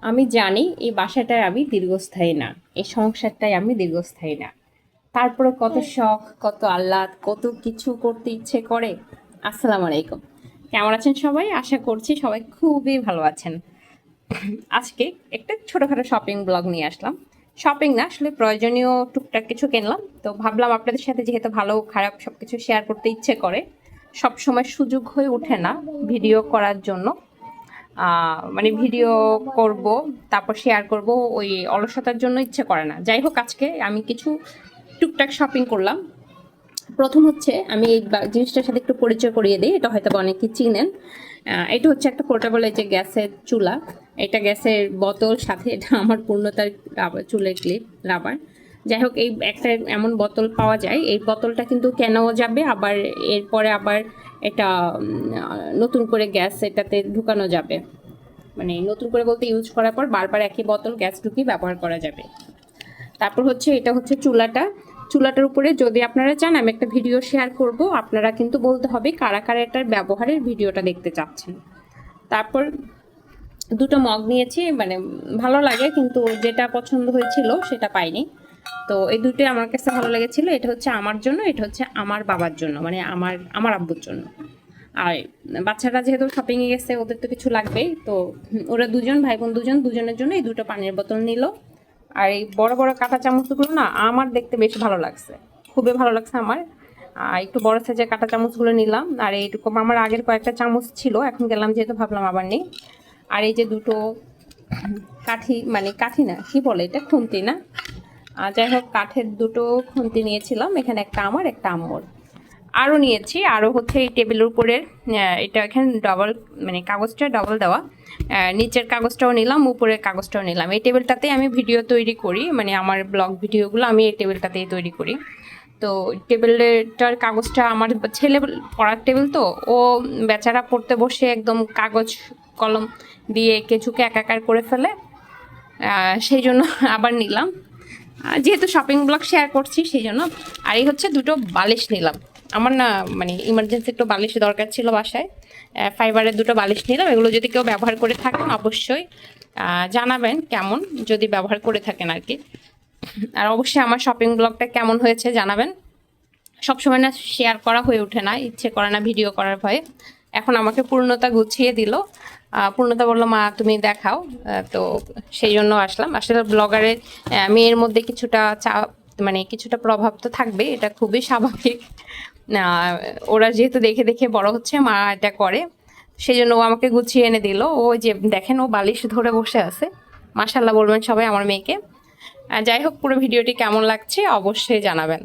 আমি জানি এই বাসাটায় আমি দীর্ঘস্থায়ী না, এই সংসারটাই আমি দীর্ঘস্থায়ী না। তারপরে কত শখ, কত আহ্লাদ, কত কিছু করতে ইচ্ছে করে। আসসালামু আলাইকুম, কেমন আছেন সবাই? আশা করছি সবাই খুবই ভালো আছেন। আজকে একটা ছোটখাটো শপিং ব্লগ নিয়ে আসলাম। শপিং না, আসলে প্রয়োজনীয় টুকটাক কিছু কিনলাম, তো ভাবলাম আপনাদের সাথে যেহেতু ভালো খারাপ সবকিছু শেয়ার করতে ইচ্ছে করে, সব সময় সুযোগ হয়ে ওঠে না ভিডিও করার জন্য। মানে ভিডিও করব, তারপর শেয়ার করব, ওই অলসতার জন্য ইচ্ছে করে না। যাই হোক, আজকে আমি কিছু টুকটাক শপিং করলাম। প্রথম হচ্ছে, আমি এই জিনিসটার সাথে একটু পরিচয় করিয়ে দিই, এটা হয়তো অনেকে চিনেন। এটা হচ্ছে একটা পোর্টেবল এই যে গ্যাসের চুলা। এটা গ্যাসের বোতল, সাথে এটা আমার পূর্ণতার রাবার, চুলের ক্লিপ, রাবার। যাই হোক, এই একটা এমন বোতল পাওয়া যায়, এই বোতলটা কিন্তু কেনাও যাবে, আবার এরপরে আবার এটা নতুন করে গ্যাস এটাতে ঢুকানো যাবে। মানে নতুন করে বলতে, ইউজ করার পর বারবার একই বোতল গ্যাস ঢুকিয়ে ব্যবহার করা যাবে। তারপর হচ্ছে, এটা হচ্ছে চুলাটা। চুলাটার উপরে যদি আপনারা চান আমি একটা ভিডিও শেয়ার করব, আপনারা কিন্তু বলতে হবে কারা কারা এটার ব্যবহারের ভিডিওটা দেখতে চাচ্ছেন। তারপর দুটো মগ নিয়েছি, মানে ভালো লাগে কিন্তু যেটা পছন্দ হয়েছিল সেটা পাইনি। তো এই দুটোই আমার কাছে ভালো লেগেছিল। এটা হচ্ছে আমার জন্য, এটা হচ্ছে আমার বাবার জন্য, মানে আমার আমার আব্বুর জন্য। আর বাচ্চারা যেহেতু শপিং এ গেছে, ওদের তো কিছু লাগবেই, তো ওরা দুজন ভাই বোন, দুজনের জন্য এই দুটো পানির বোতল নিল। আর এই বড় বড় কাঁটা চামচগুলো না আমার দেখতে বেশ ভালো লাগছে, খুবই ভালো লাগছে আমার। একটু বড় সাইজের কাঁটা চামচগুলো নিলাম। আর এইটুকু আমার আগের কয়েকটা চামচ ছিল, এখন গেলাম যেহেতু ভাবলাম আবার নেই। আর এই যে দুটো কাঠি, মানে কাঠি না, কি বলে এটা, খুন্তি না, যাই হোক কাঠের দুটো খুন্তি নিয়েছিলাম, এখানে একটা আমার একটা আম্মুর। আরও নিয়েছি, আরও হচ্ছে এই টেবিলের উপরের, এটা এখানে ডবল, মানে কাগজটা ডবল দেওয়া। নিচের কাগজটাও নিলাম, উপরের কাগজটাও নিলাম। এই টেবিলটাতেই আমি ভিডিও তৈরি করি, মানে আমার ব্লগ ভিডিওগুলো আমি এই টেবিলটাতেই তৈরি করি। তো টেবিলটার কাগজটা আমার ছেলে পড়ার টেবিল, তো ও বেচারা পড়তে বসে একদম কাগজ কলম দিয়ে কিছুকে একাকার করে ফেলে, সেই জন্য আবার নিলাম, যেহেতু শপিং ব্লগ শেয়ার করছি সেই জন্য। আর এই হচ্ছে দুটো বালিশ নিলাম, আমার না মানে ইমার্জেন্সি একটু বালিশ দরকার ছিল বাসায়, ফাইবারের দুটো বালিশ নিলাম। এগুলো যদি কেউ ব্যবহার করে থাকেন অবশ্যই জানাবেন কেমন, যদি ব্যবহার করে থাকেন আর কি। আর অবশ্যই আমার শপিং ব্লগটা কেমন হয়েছে জানাবেন। সবসময় না শেয়ার করা হয়ে ওঠে না, ইচ্ছে করে না ভিডিও করার ভয়ে। এখন আমাকে পূর্ণতা গুছিয়ে দিল, পূর্ণতা বললো মা তুমি দেখাও, তো সেই জন্য আসলাম। আসলে ব্লগারের মেয়ের মধ্যে কিছুটা মানে কিছুটা প্রভাব তো থাকবে, এটা খুবই স্বাভাবিক। ওরা যেহেতু দেখে দেখে বড় হচ্ছে, মা এটা করে, সেই জন্য ও আমাকে গুছিয়ে এনে দিল। ও যে দেখেন, ও বালিশ ধরে বসে আছে, মাশাল্লাহ বলবেন সবাই আমার মেয়েকে। যাই হোক, পুরো ভিডিওটি কেমন লাগছে অবশ্যই জানাবেন।